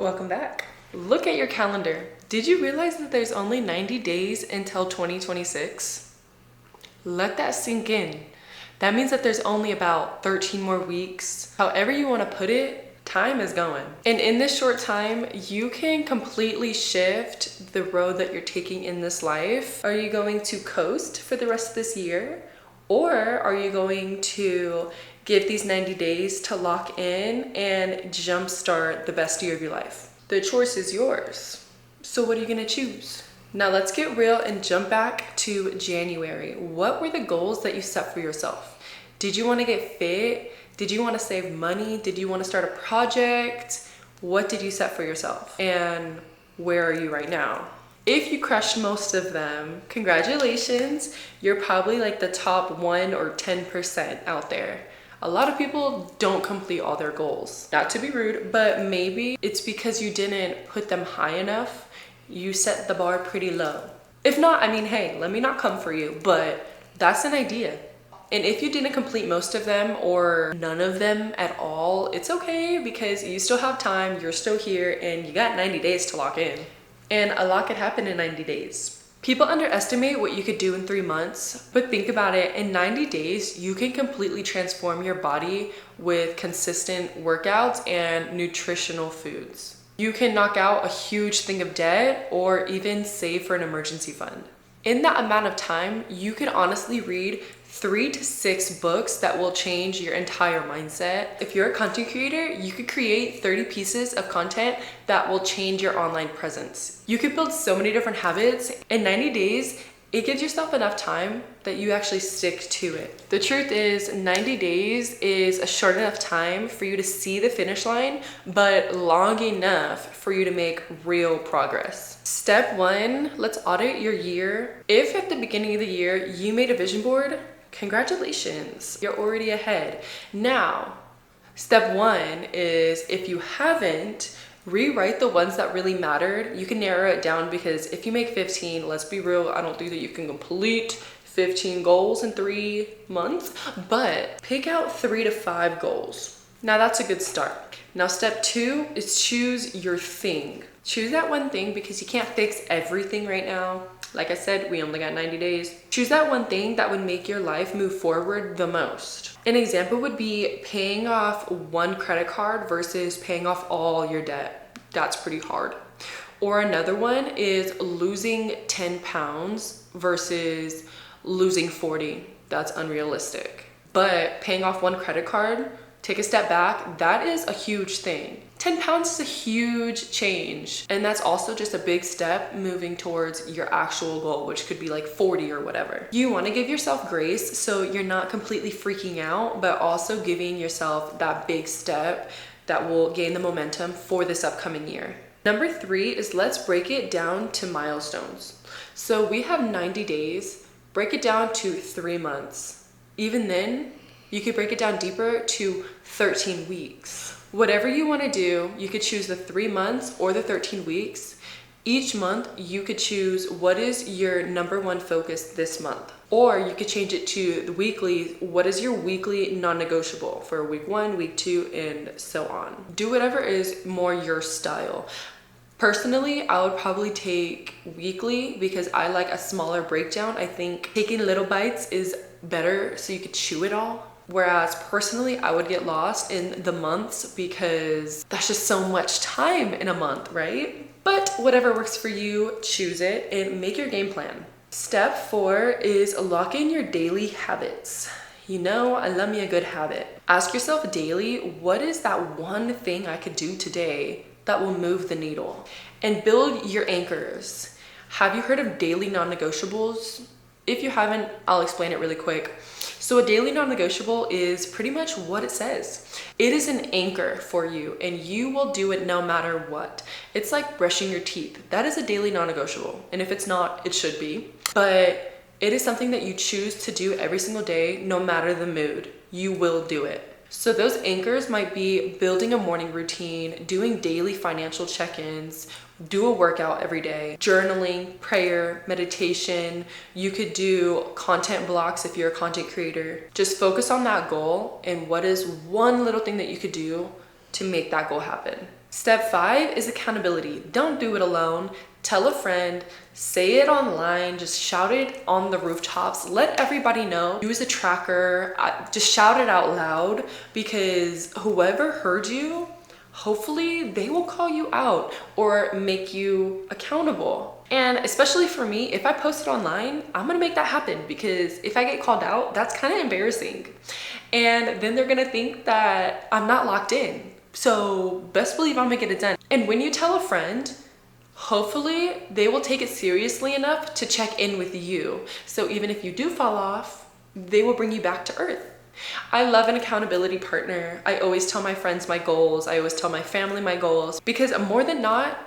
Welcome back. Look at your calendar. Did you realize that there's only 90 days until 2026? Let that sink in. That means that there's only about 13 more weeks. However you want to put it, time is going. And in this short time, you can completely shift the road that you're taking in this life. Are you going to coast for the rest of this year? Or are you going to give these 90 days to lock in and jumpstart the best year of your life? The choice is yours. So what are you gonna choose? Now let's get real and jump back to January. What were the goals that you set for yourself? Did you wanna get fit? Did you wanna save money? Did you wanna start a project? What did you set for yourself? And where are you right now? If you crushed most of them, congratulations. You're probably like the top 1 or 10% out there. A lot of people don't complete all their goals. Not to be rude, but maybe it's because you didn't put them high enough. You set the bar pretty low. If not, I mean, hey, let me not come for you, but that's an idea. And if you didn't complete most of them or none of them at all, it's okay because you still have time, you're still here, and you got 90 days to lock in. And a lot could happen in 90 days. People underestimate what you could do in 3 months, but think about it, in 90 days, you can completely transform your body with consistent workouts and nutritional foods. You can knock out a huge thing of debt or even save for an emergency fund. In that amount of time, you could honestly read 3 to 6 books that will change your entire mindset. If you're a content creator, you could create 30 pieces of content that will change your online presence. You could build so many different habits. In 90 days, it gives yourself enough time that you actually stick to it. The truth is, 90 days is a short enough time for you to see the finish line, but long enough for you to make real progress. Step 1, let's audit your year. If at the beginning of the year you made a vision board, congratulations, you're already ahead. Now, step 1 is if you haven't, rewrite the ones that really mattered. You can narrow it down because if you make 15, let's be real, I don't think that you can complete 15 goals in 3 months, but pick out 3 to 5 goals. Now that's a good start. Now step 2 is choose your thing. Choose that one thing because you can't fix everything right now. Like I said, we only got 90 days. Choose that one thing that would make your life move forward the most. An example would be paying off 1 credit card versus paying off all your debt. That's pretty hard. Or another one is losing 10 pounds versus losing 40. That's unrealistic. But paying off 1 credit card, take a step back, that is a huge thing. 10 pounds is a huge change. And that's also just a big step moving towards your actual goal, which could be like 40 or whatever. You want to give yourself grace so you're not completely freaking out, but also giving yourself that big step that will gain the momentum for this upcoming year. Number 3 is let's break it down to milestones. So we have 90 days, break it down to 3 months. Even then, you could break it down deeper to 13 weeks. Whatever you want to do, you could choose the 3 months or the 13 weeks. Each month, you could choose what is your number 1 focus this month. Or you could change it to the weekly, what is your weekly non-negotiable for week 1, week 2, and so on. Do whatever is more your style. Personally, I would probably take weekly because I like a smaller breakdown. I think taking little bites is better so you could chew it all. Whereas personally, I would get lost in the months because that's just so much time in a month, right? But whatever works for you, choose it and make your game plan. Step 4 is lock in your daily habits. You know, I love me a good habit. Ask yourself daily, what is that one thing I could do today that will move the needle? And build your anchors. Have you heard of daily non-negotiables? If you haven't, I'll explain it really quick. So a daily non-negotiable is pretty much what it says. It is an anchor for you and you will do it no matter what. It's like brushing your teeth. That is a daily non-negotiable. And if it's not, it should be. But it is something that you choose to do every single day, no matter the mood. You will do it. So those anchors might be building a morning routine, doing daily financial check-ins, do a workout every day, journaling, prayer, meditation. You could do content blocks if you're a content creator. Just focus on that goal and what is one little thing that you could do to make that goal happen. Step 5 is accountability. Don't do it alone. Tell a friend, say it online, just shout it on the rooftops, let everybody know. Use a tracker, just shout it out loud, because whoever heard you, hopefully they will call you out or make you accountable. And especially for me, if I post it online, I'm gonna make that happen, because if I get called out, that's kind of embarrassing. And then they're gonna think that I'm not locked in. So best believe I'm gonna get it done. And when you tell a friend, hopefully they will take it seriously enough to check in with you. So even if you do fall off, they will bring you back to earth. I love an accountability partner. I always tell my friends my goals. I always tell my family my goals, because more than not,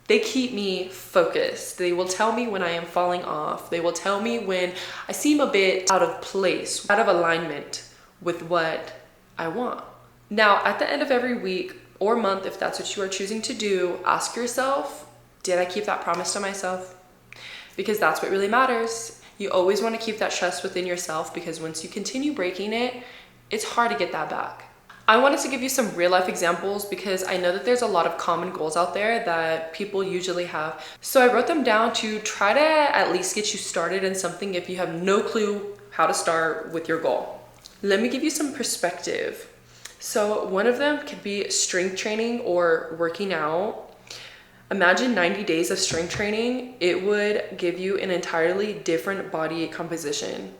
they keep me focused. They will tell me when I am falling off. They will tell me when I seem a bit out of place, out of alignment with what I want. Now, at the end of every week or month, if that's what you are choosing to do, ask yourself, did I keep that promise to myself? Because that's what really matters. You always want to keep that trust within yourself, because once you continue breaking it, it's hard to get that back. I wanted to give you some real life examples, because I know that there's a lot of common goals out there that people usually have. So I wrote them down to try to at least get you started in something if you have no clue how to start with your goal. Let me give you some perspective. So one of them could be strength training or working out. Imagine 90 days of strength training. It would give you an entirely different body composition.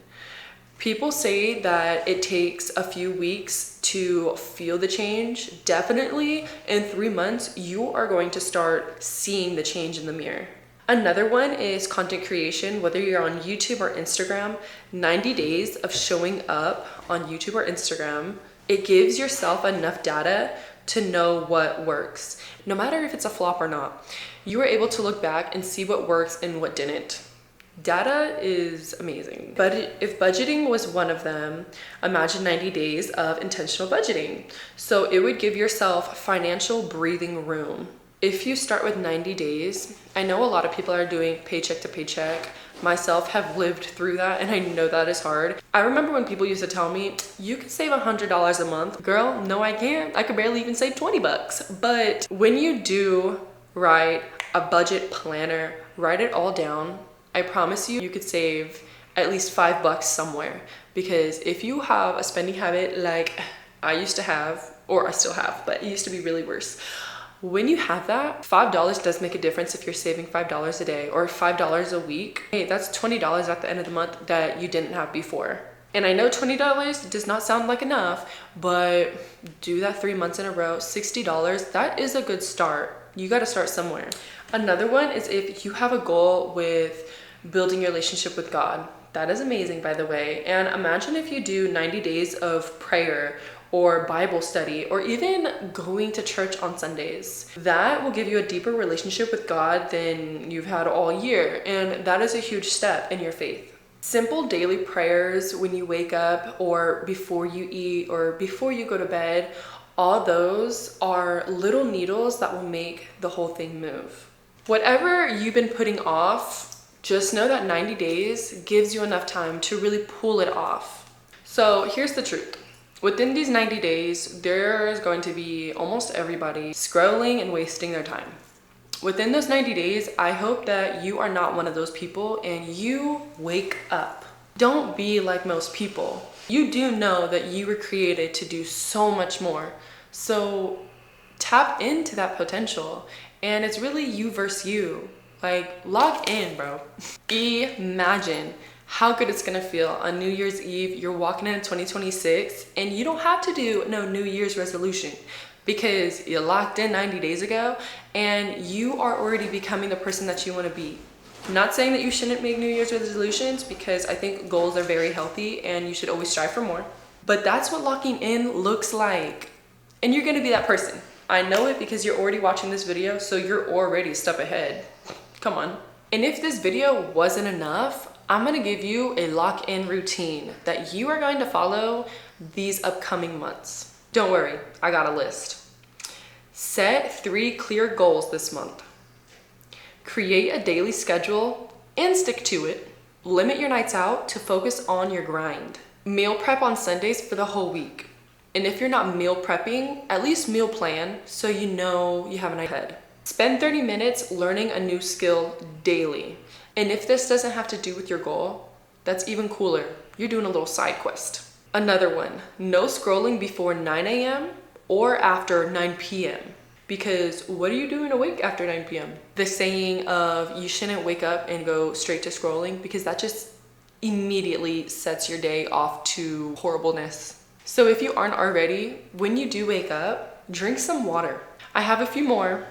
People say that it takes a few weeks to feel the change. Definitely in 3 months, you are going to start seeing the change in the mirror. Another one is content creation, whether you're on YouTube or Instagram. 90 days of showing up on YouTube or Instagram. It gives yourself enough data to know what works. No matter if it's a flop or not, you are able to look back and see what works and what didn't. Data is amazing. But if budgeting was one of them, imagine 90 days of intentional budgeting. So it would give yourself financial breathing room. If you start with 90 days, I know a lot of people are doing paycheck to paycheck. Myself have lived through that, and I know that is hard. I remember when people used to tell me, you can save $100 a month. Girl, no I can't. I could barely even save 20 bucks. But when you do write a budget planner, write it all down, I promise you, you could save at least $5 somewhere. Because if you have a spending habit like I used to have, or I still have, but it used to be really worse. When you have that, $5 does make a difference if you're saving $5 a day or $5 a week. Hey, that's $20 at the end of the month that you didn't have before. And I know $20 does not sound like enough, but do that 3 months in a row, $60, that is a good start. You got to start somewhere. Another one is if you have a goal with building your relationship with God. That is amazing, by the way. And imagine if you do 90 days of prayer or Bible study, or even going to church on Sundays. That will give you a deeper relationship with God than you've had all year, and that is a huge step in your faith. Simple daily prayers when you wake up, or before you eat, or before you go to bed, all those are little needles that will make the whole thing move. Whatever you've been putting off, just know that 90 days gives you enough time to really pull it off. So here's the truth. Within these 90 days, there is going to be almost everybody scrolling and wasting their time. Within those 90 days, I hope that you are not one of those people and you wake up. Don't be like most people. You do know that you were created to do so much more. So tap into that potential, and it's really you versus you. Like, log in, bro. Imagine how good it's gonna feel on New Year's Eve. You're walking into 2026 and you don't have to do no New Year's resolution, because you locked in 90 days ago and you are already becoming the person that you want to be. I'm not saying that you shouldn't make New Year's resolutions, because I think goals are very healthy and you should always strive for more. But that's what locking in looks like. And you're gonna be that person. I know it because you're already watching this video, so you're already a step ahead. Come on. And if this video wasn't enough, I'm gonna give you a lock-in routine that you are going to follow these upcoming months. Don't worry, I got a list. Set 3 clear goals this month. Create a daily schedule and stick to it. Limit your nights out to focus on your grind. Meal prep on Sundays for the whole week. And if you're not meal prepping, at least meal plan so you know you have an ahead. Spend 30 minutes learning a new skill daily. And if this doesn't have to do with your goal, that's even cooler. You're doing a little side quest. Another one, no scrolling before 9 a.m. or after 9 p.m. Because what are you doing awake after 9 p.m.? The saying of you shouldn't wake up and go straight to scrolling, because that just immediately sets your day off to horribleness. So if you aren't already, when you do wake up, drink some water. I have a few more.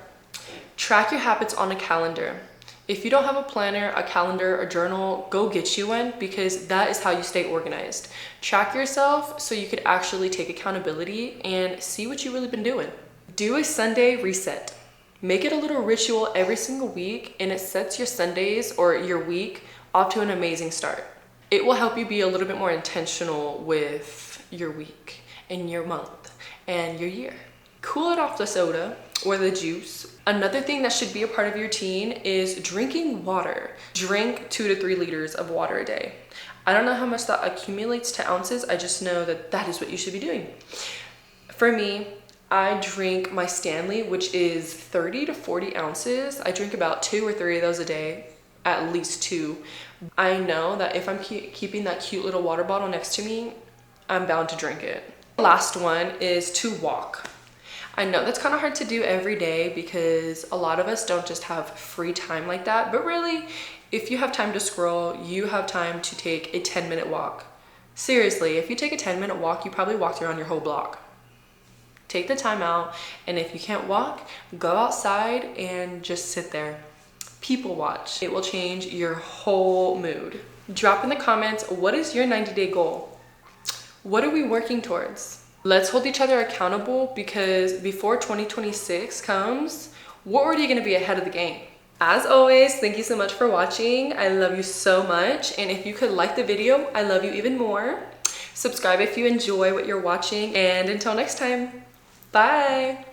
Track your habits on a calendar. If you don't have a planner, a calendar, a journal, go get you one, because that is how you stay organized. Track yourself so you could actually take accountability and see what you've really been doing. Do a Sunday reset. Make it a little ritual every single week, and it sets your Sundays or your week off to an amazing start. It will help you be a little bit more intentional with your week and your month and your year. Cool it off the soda or the juice. Another thing that should be a part of your routine is drinking water. Drink 2 to 3 liters of water a day. I don't know how much that accumulates to ounces. I just know that that is what you should be doing. For me, I drink my Stanley, which is 30 to 40 ounces. I drink about 2 or 3 of those a day, at least 2. I know that if I'm keeping that cute little water bottle next to me, I'm bound to drink it. Last one is to walk. I know that's kind of hard to do every day because a lot of us don't just have free time like that, but really, if you have time to scroll, you have time to take a 10-minute walk. Seriously, if you take a 10-minute walk, you probably walked around your whole block. Take the time out, and if you can't walk, go outside and just sit there. People watch. It will change your whole mood. Drop in the comments, what is your 90-day goal? What are we working towards? Let's hold each other accountable, because before 2026 comes, we're already gonna be ahead of the game. As always, thank you so much for watching. I love you so much. And if you could like the video, I love you even more. Subscribe if you enjoy what you're watching. And until next time, bye.